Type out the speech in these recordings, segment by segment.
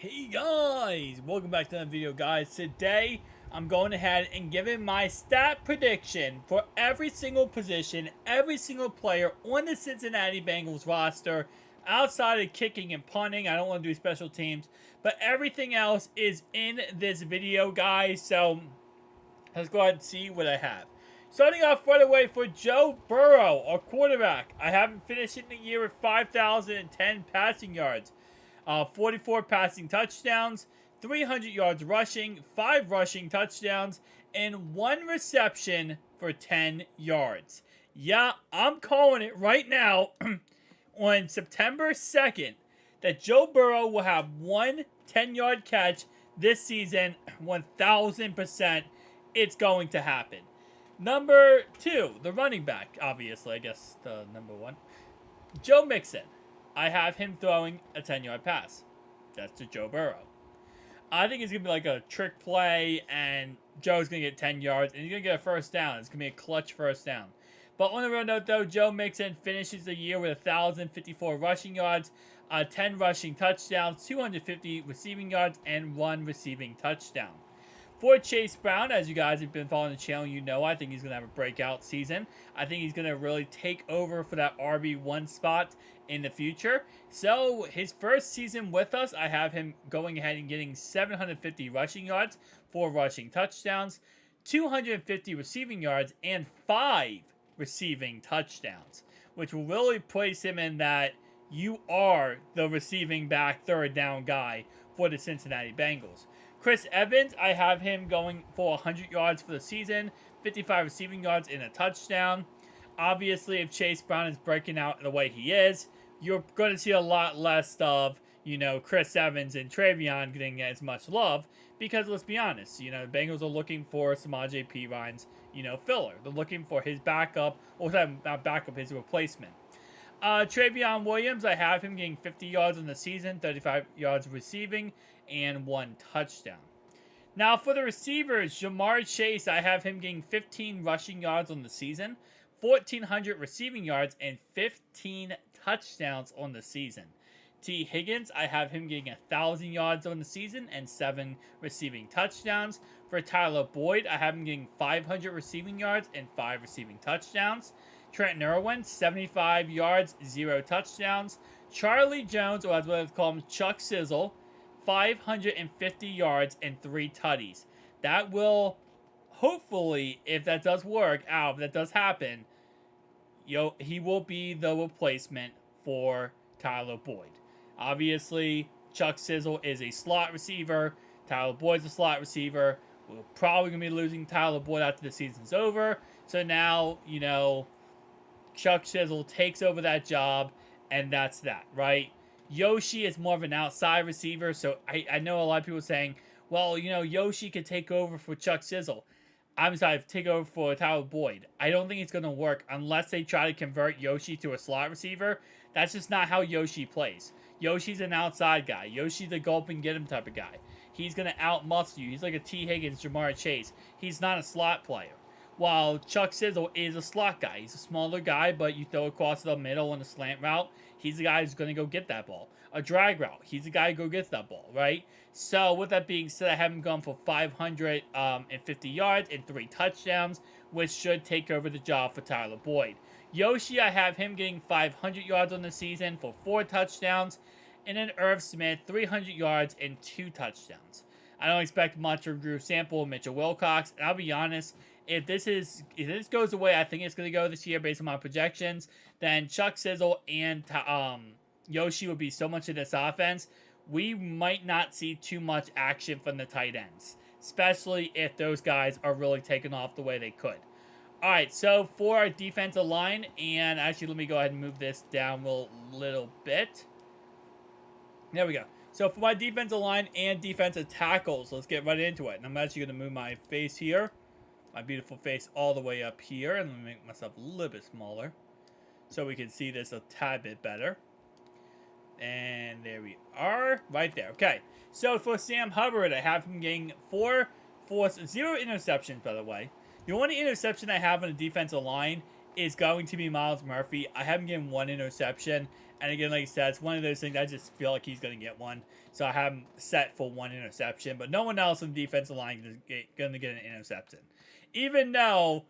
Hey guys, welcome back to another video guys. Today I'm going ahead and giving my stat prediction for every single position, every single player on the Cincinnati Bengals roster outside of kicking and punting. I don't want to do special teams, but everything else is in this video guys. So let's go ahead and see what I have. Starting off right away for Joe Burrow, our quarterback. I have him finishing the year with 5,010 passing yards. 44 passing touchdowns, 300 yards rushing, 5 rushing touchdowns, and 1 reception for 10 yards. Yeah, I'm calling it right now on September 2nd that Joe Burrow will have one 10-yard catch this season. 1,000% it's going to happen. Number 2, the running back, obviously, I guess the number 1. Joe Mixon. I have him throwing a 10-yard pass. That's to Joe Burrow. I think it's going to be like a trick play, and Joe's going to get 10 yards, and he's going to get a first down. It's going to be a clutch first down. But on the real note, though, Joe Mixon finishes the year with 1,054 rushing yards, 10 rushing touchdowns, 250 receiving yards, and 1 receiving touchdown. For Chase Brown, as you guys have been following the channel, you know I think he's going to have a breakout season. I think he's going to really take over for that RB1 spot in the future. So his first season with us, I have him going ahead and getting 750 rushing yards, 4 rushing touchdowns, 250 receiving yards, and 5 receiving touchdowns, which will really place him in that you are the receiving back third down guy for the Cincinnati Bengals. Chris Evans, I have him going for 100 yards for the season, 55 receiving yards, and a touchdown. Obviously, if Chase Brown is breaking out the way he is, you're going to see a lot less of, Chris Evans and Travion getting as much love because, let's be honest, the Bengals are looking for Samaje Perine's, filler. They're looking for his backup, or not backup, his replacement. Travion Williams, I have him getting 50 yards in the season, 35 yards receiving, and 1 touchdown. Now for the receivers, Jamar Chase, I have him getting 15 rushing yards on the season, 1,400 receiving yards, and 15 touchdowns on the season. T. Higgins, I have him getting 1,000 yards on the season and 7 receiving touchdowns. For Tyler Boyd, I have him getting 500 receiving yards and 5 receiving touchdowns. Trent Irwin, 75 yards, 0 touchdowns. Charlie Jones, or as we call him, Chuck Sizzle, 550 yards and 3 tutties. That will, hopefully, if that does work out, if that does happen, he will be the replacement for Tyler Boyd. Obviously, Chuck Sizzle is a slot receiver. Tyler Boyd's a slot receiver. We're probably going to be losing Tyler Boyd after the season's over. So now, Chuck Sizzle takes over that job, and that's that, right? Yoshi is more of an outside receiver, so I know a lot of people saying, well, Yoshi could take over for Chuck Sizzle. I'm sorry, take over for Tyler Boyd. I don't think it's going to work unless they try to convert Yoshi to a slot receiver. That's just not how Yoshi plays. Yoshi's an outside guy. Yoshi's a gulp and get him type of guy. He's going to outmuscle you. He's like a T. Higgins, Jamar Chase. He's not a slot player. While Chuck Sizzle is a slot guy. He's a smaller guy, but you throw across the middle on a slant route, he's the guy who's going to go get that ball. A drag route, he's the guy who go gets that ball, right? So with that being said, I have him going for 550 yards and 3 touchdowns, which should take over the job for Tyler Boyd. Yoshi, I have him getting 500 yards on the season for 4 touchdowns. And then Irv Smith, 300 yards and 2 touchdowns. I don't expect much from Drew Sample and Mitchell Wilcox. And I'll be honest, if this goes away, I think it's going to go this year based on my projections, then Chuck Sizzle and Yoshi would be so much of this offense, we might not see too much action from the tight ends, especially if those guys are really taking off the way they could. All right, so for our defensive line, and actually let me go ahead and move this down a little bit. There we go. So for my defensive line and defensive tackles, let's get right into it. And I'm actually going to move my face here, my beautiful face, all the way up here. And let me make myself a little bit smaller so we can see this a tad bit better. And there we are, right there. Okay, so for Sam Hubbard, I have him getting 0 interceptions, by the way. The only interception I have on the defensive line is going to be Myles Murphy. I have him getting 1 interception. And again, like I said, it's one of those things I just feel like he's going to get one. So I have him set for 1 interception. But no one else on the defensive line is going to get an interception. Even though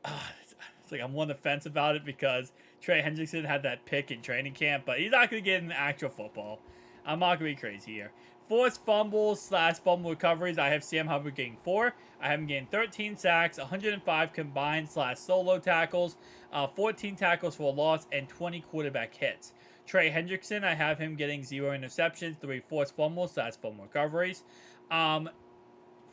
it's like I'm on the fence about it because Trey Hendrickson had that pick in training camp. But he's not going to get in the actual football. I'm not going to be crazy here. Forced fumbles / fumble recoveries, I have Sam Hubbard getting 4. I have him getting 13 sacks, 105 combined / solo tackles, 14 tackles for a loss, and 20 quarterback hits. Trey Hendrickson, I have him getting 0 interceptions, 3 forced fumbles / fumble recoveries,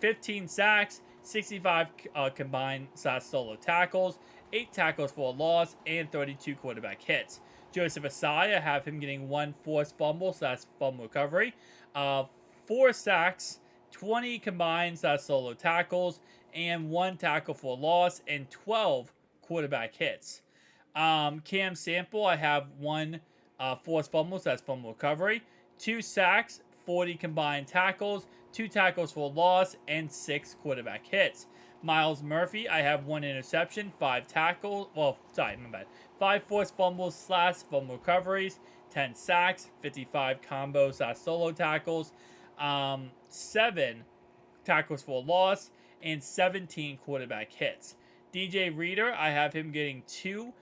15 sacks, 65 combined / solo tackles, 8 tackles for a loss, and 32 quarterback hits. Joseph Asai, I have him getting 1 forced fumble / fumble recovery, 4 sacks, 20 combined / solo tackles, and 1 tackle for a loss, and 12 quarterback hits. Cam Sample, I have 1 forced fumble / fumble recovery, 2 sacks, 40 combined tackles, 2 tackles for a loss, and 6 quarterback hits. Miles Murphy, I have 1 interception, 5 tackles, 5 forced fumbles / fumble recoveries, 10 sacks, 55 combo / solo tackles, 7 tackles for a loss, and 17 quarterback hits. DJ Reader, I have him getting 2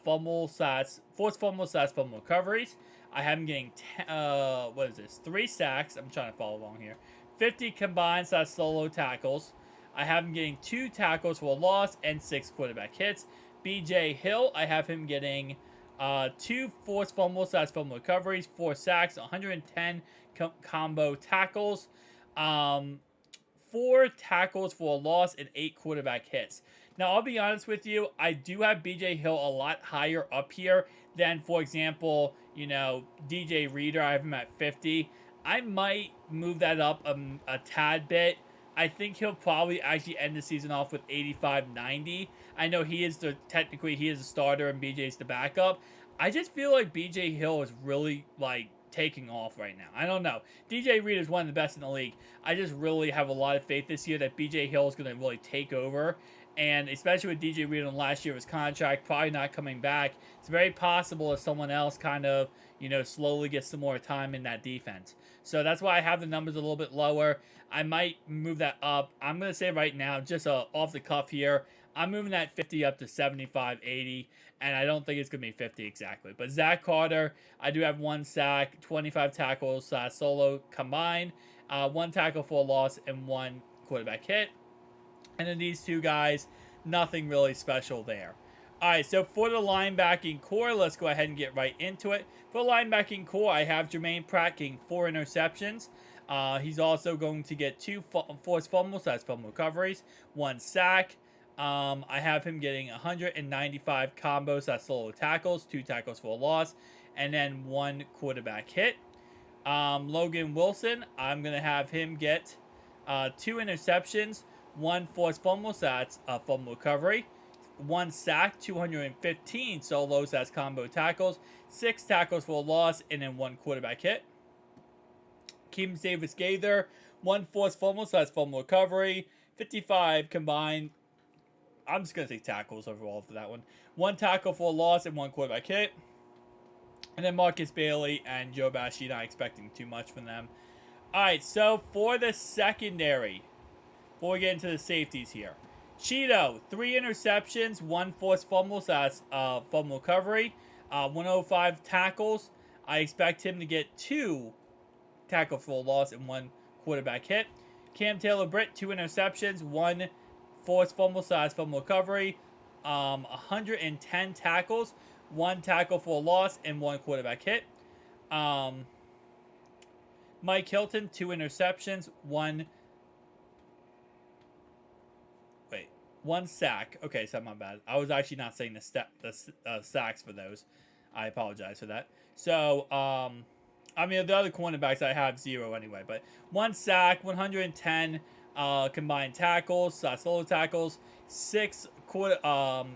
forced fumble / fumble recoveries. I have him getting 3 sacks. I'm trying to follow along here. 50 combined / solo tackles. I have him getting 2 tackles for a loss and 6 quarterback hits. BJ Hill, I have him getting 2 forced fumble / fumble recoveries, 4 sacks, 110 combo tackles, 4 tackles for a loss, and 8 quarterback hits. Now, I'll be honest with you, I do have BJ Hill a lot higher up here than, for example, DJ Reader. I have him at 50. I might move that up a tad bit. I think he'll probably actually end the season off with 85-90. I know technically he is a starter and BJ's the backup. I just feel like BJ Hill is really taking off right now. I don't know. DJ Reed is one of the best in the league. I just really have a lot of faith this year that BJ Hill is going to really take over. And especially with DJ Reed on last year of his contract, probably not coming back, it's very possible if someone else kind of, slowly gets some more time in that defense. So that's why I have the numbers a little bit lower. I might move that up. I'm going to say right now, just off the cuff here, I'm moving that 50 up to 75, 80, and I don't think it's going to be 50 exactly. But Zach Carter, I do have 1 sack, 25 tackles solo combined, 1 tackle for a loss, and 1 quarterback hit. And then these 2 guys, nothing really special there. All right, so for the linebacking core, let's go ahead and get right into it. For the linebacking core, I have Jermaine Pratt getting 4 interceptions. He's also going to get 2 forced fumbles, that's fumble recoveries, 1 sack. I have him getting 195 combos, that's solo tackles, 2 tackles for a loss, and then 1 quarterback hit. Logan Wilson, I'm going to have him get 2 interceptions, 1 forced fumble, so that's a fumble recovery, 1 sack, 215 solos, that's combo tackles, 6 tackles for a loss, and then 1 quarterback hit. Keem Davis Gaither, 1 forced fumble, so that's fumble recovery, 55 combined. I'm just going to say tackles overall for that one. 1 tackle for a loss and 1 quarterback hit. And then Marcus Bailey and Joe Bashir, not expecting too much from them. Alright, so for the secondary, before we get into the safeties here. Cheeto, 3 interceptions, 1 forced fumble, so that's fumble recovery, 105 tackles. I expect him to get 2 tackle for a loss and 1 quarterback hit. Cam Taylor-Britt, 2 interceptions, 1 forced fumble, size fumble recovery, 110 tackles, 1 tackle for a loss, and 1 quarterback hit. Mike Hilton, 2 interceptions, 1 sack. Okay, so my bad. I was actually not saying the sacks for those. I apologize for that. So, the other cornerbacks I have 0 anyway, but 1 sack, 110 combined tackles, solo tackles, 6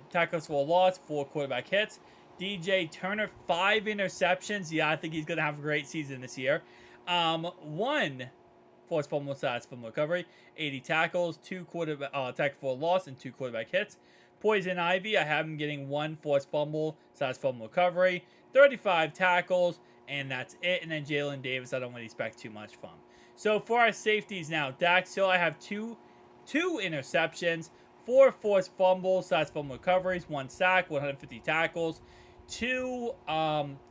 tackles for a loss, 4 quarterback hits. DJ Turner, 5 interceptions. Yeah, I think he's going to have a great season this year. 1 forced fumble, fumble recovery, 80 tackles, 2 tackle for a loss, and 2 quarterback hits. Poison Ivy, I have him getting 1 forced fumble, fumble recovery, 35 tackles, and that's it. And then Jalen Davis, I don't really expect too much from. So for our safeties now, Dax Hill, I have two interceptions, 4 forced fumbles, that's fumble recoveries, 1 sack, 150 tackles, 2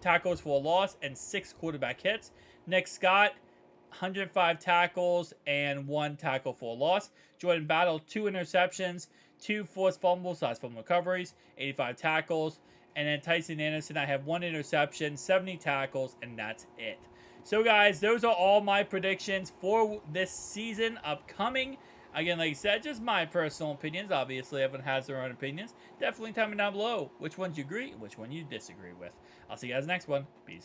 tackles for a loss, and 6 quarterback hits. Nick Scott, 105 tackles and 1 tackle for a loss. Jordan Battle, 2 interceptions, 2 forced fumbles, that's fumble recoveries, 85 tackles. And then Tyson Anderson, I have 1 interception, 70 tackles, and that's it. So guys, those are all my predictions for this season upcoming. Again, like I said, just my personal opinions. Obviously, everyone has their own opinions. Definitely tell me down below which ones you agree and which one you disagree with. I'll see you guys next one. Peace.